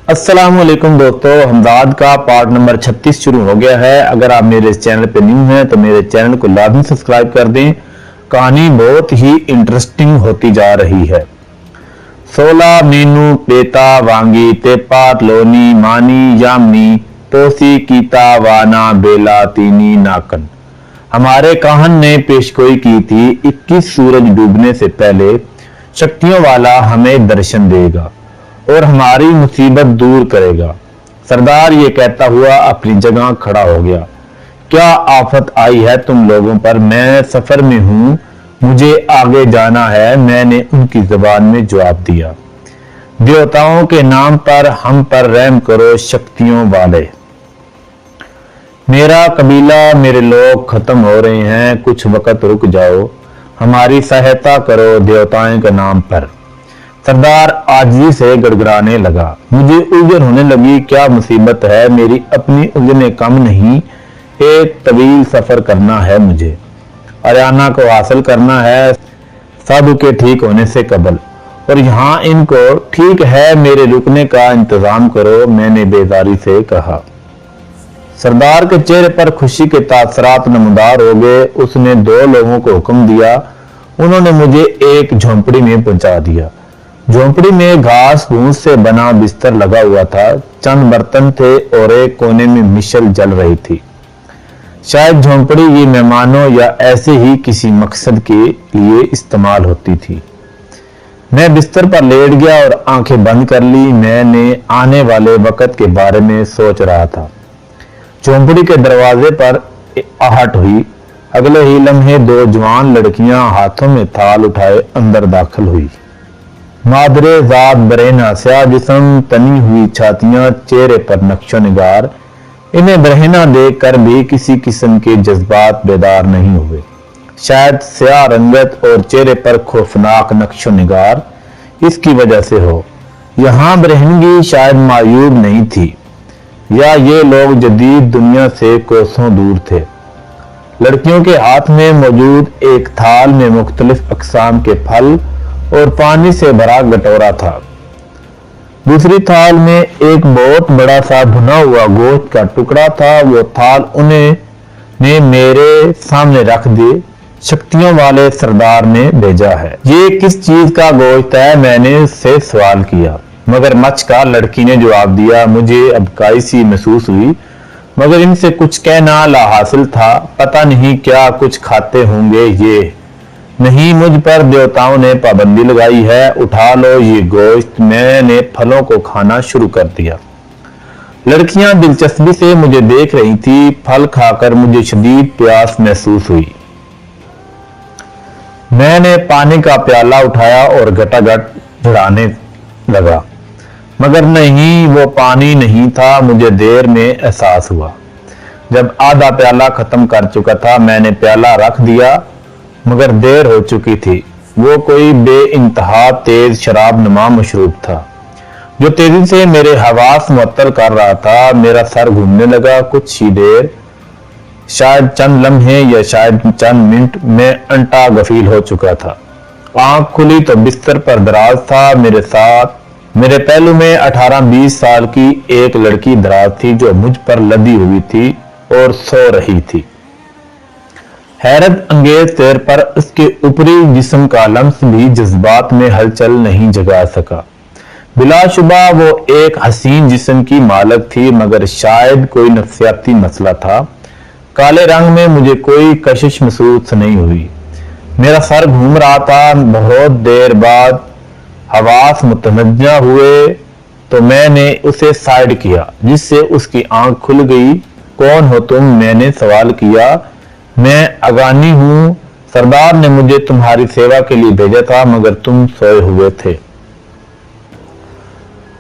अस्सलाम वालेकुम दोस्तों, हमदाद का पार्ट नंबर 36 शुरू हो गया है। अगर आप मेरे इस चैनल पे न्यू हैं तो मेरे चैनल को लाजमी सब्सक्राइब कर दें। कहानी बहुत ही इंटरेस्टिंग होती जा रही है। 16 मीनू पेता वांगी तेपात लोनी मानी यामनी तोसी कीता वाना बेला तीनी नाकन। हमारे काहन ने पेशगोई की थी 21 सूरज डूबने से पहले शक्तियों वाला हमें दर्शन देगा और हमारी मुसीबत दूर करेगा। सरदार ये कहता हुआ अपनी जगह खड़ा हो गया। क्या आफत आई है तुम लोगों पर? मैं सफर में हूं, मुझे आगे जाना है, मैंने उनकी जबान में जवाब दिया। देवताओं के नाम पर हम पर रहम करो शक्तियों वाले। मेरा कबीला मेरे लोग खत्म हो रहे हैं, कुछ वक्त रुक जाओ, हमारी सहायता करो देवताओं के नाम पर। सरदार आजिज़ी से गड़गड़ाने लगा। मुझे उलझन होने लगी। क्या मुसीबत है? मेरी अपनी उलझनें कम नहीं। एक तवील सफर करना है मुझे, हरियाणा को हासिल करना है सब के ठीक होने से कबल, और यहाँ इनको ठीक है मेरे रुकने का इंतजाम करो, मैंने बेजारी से कहा। सरदार के चेहरे पर खुशी के तासरात नमदार हो गए। उसने 2 लोगों को हुक्म दिया। उन्होंने मुझे एक झोंपड़ी में पहुंचा दिया। झोंपड़ी में घास फूस से बना बिस्तर लगा हुआ था, चंद बर्तन थे और एक कोने में मिशल जल रही थी। शायद झोंपड़ी ये मेहमानों या ऐसे ही किसी मकसद के लिए इस्तेमाल होती थी। मैं बिस्तर पर लेट गया और आंखें बंद कर ली। मैंने आने वाले वक्त के बारे में सोच रहा था। झोंपड़ी के दरवाजे पर आहट हुई। अगले ही लम्हे 2 जवान लड़कियां हाथों में थाल उठाए अंदर दाखिल हुई। मादरे जात बरहना स्या जिस्म, तनी हुई छातियां, चेहरे पर नक्शो निगार। इन्हें बरहना देख कर भी किसी किस्म के जज्बात बेदार नहीं हुए। शायद स्या रंगत और चेहरे पर खौफनाक नक्शो निगार इसकी वजह से हो। यहाँ बरहनगी शायद मायूब नहीं थी, या ये लोग जदीद दुनिया से कोसों दूर थे। लड़कियों के हाथ में मौजूद एक थाल में मुख्तलिफ अक़साम के फल और पानी से भरा कटोरा था। दूसरी थाल में एक बहुत बड़ा सा भुना हुआ गोश्त का टुकड़ा था। वो थाल उन्हें ने मेरे सामने रख दी। शक्तियों वाले सरदार ने भेजा है। ये किस चीज का गोश्त है? मैंने उससे सवाल किया। मगरमच्छ का, लड़की ने जवाब दिया। मुझे अबकाई सी महसूस हुई, मगर इनसे कुछ कहना लाहासिल था। पता नहीं क्या कुछ खाते होंगे ये। नहीं, मुझ पर देवताओं ने पाबंदी लगाई है। उठा लो ये गोश्त। मैंने फलों को खाना शुरू कर दिया। लड़कियां दिलचस्पी से मुझे देख रही थी। फल खाकर मुझे शदीद प्यास महसूस हुई। मैंने पानी का प्याला उठाया और घटाघट झड़ाने लगा, मगर नहीं, वो पानी नहीं था। मुझे देर में एहसास हुआ। जब आधा प्याला खत्म कर चुका था, मैंने प्याला रख दिया, मगर देर हो चुकी थी। वो कोई बेइंतहा तेज शराब नुमा मशरूब था जो तेजी से मेरे हवास मुअत्तल कर रहा था। मेरा सर घूमने लगा। कुछ ही देर, शायद चंद लम्हे या शायद चंद मिनट में अंटा गफील हो चुका था। आंख खुली तो बिस्तर पर दराज था। मेरे साथ मेरे पहलू में 18-20 साल की एक लड़की दराज थी जो मुझ पर लदी हुई थी और सो रही थी। हैरत अंगेज तौर पर उसके ऊपरी जिस्म का लम्स भी जज्बात में हलचल नहीं जगा सका। बिलाशुबा वो एक हसीन जिस्म की मालक थी, मगर शायद कोई नफ्सियाती मसला था। काले रंग में मुझे कोई कशिश महसूस नहीं हुई। मेरा सर घूम रहा था। बहुत देर बाद हवास मुतनज्जा हुए तो मैंने उसे साइड किया, जिससे उसकी आंख खुल गई। कौन हो तुम? मैंने सवाल किया। मैं अगानी हूं। सरदार ने मुझे तुम्हारी सेवा के लिए भेजा था, मगर तुम सोए हुए थे।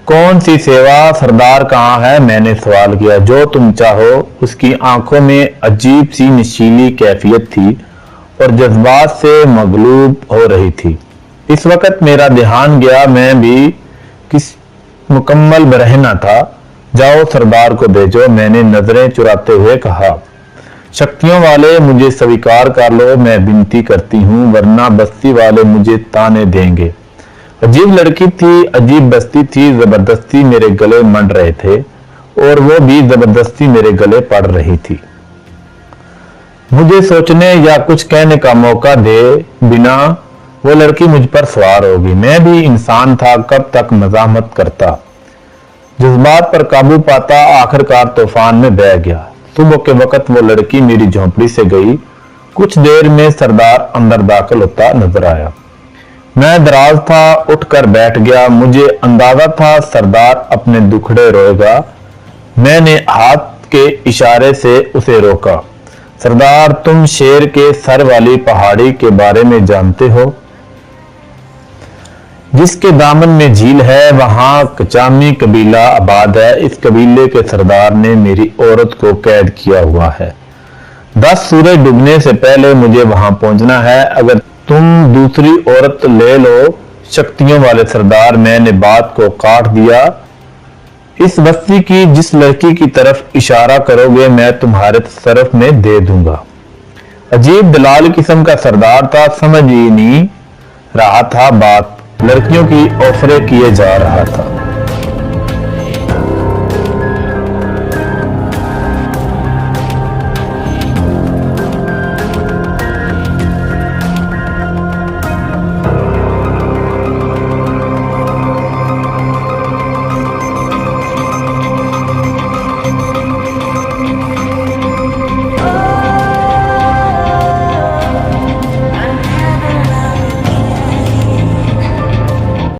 कौन सी सेवा? सरदार कहाँ है? मैंने सवाल किया। जो तुम चाहो। उसकी आंखों में अजीब सी नशीली कैफियत थी और जज्बात से मगलूब हो रही थी। इस वक्त मेरा ध्यान गया। मैं भी किस मुकम्मल बरहना था। जाओ सरदार को भेजो, मैंने नजरें चुराते हुए कहा। शक्तियों वाले, मुझे स्वीकार कर लो, मैं विनती करती हूँ, वरना बस्ती वाले मुझे ताने देंगे। अजीब लड़की थी, अजीब बस्ती थी, जबरदस्ती मेरे गले मंड रहे थे और वो भी जबरदस्ती मेरे गले पड़ रही थी। मुझे सोचने या कुछ कहने का मौका दे बिना वो लड़की मुझ पर सवार होगी। मैं भी इंसान था, कब तक मजामत करता, जज्बात पर काबू पाता, आखिरकार तूफान में बह गया। सुबह के वक्त वो लड़की मेरी झोंपड़ी से गई। कुछ देर में सरदार अंदर दाखिल होता नजर आया। मैं दराज था, उठकर बैठ गया। मुझे अंदाजा था सरदार अपने दुखड़े रोएगा। मैंने हाथ के इशारे से उसे रोका। सरदार, तुम शेर के सर वाली पहाड़ी के बारे में जानते हो, जिसके दामन में झील है, वहां कचामी कबीला आबाद है। इस कबीले के सरदार ने मेरी औरत को कैद किया हुआ है। 10 सूरज डूबने से पहले मुझे वहां पहुंचना है। अगर तुम दूसरी औरत ले लो, शक्तियों वाले सरदार, मैंने बात को काट दिया। इस बस्ती की जिस लड़की की तरफ इशारा करोगे मैं तुम्हारे तसर्रुफ में दे दूंगा। अजीब दलाल किस्म का सरदार था, समझ ही नहीं रहा था बात। लड़कियों की ऑफरें किए जा रहा था।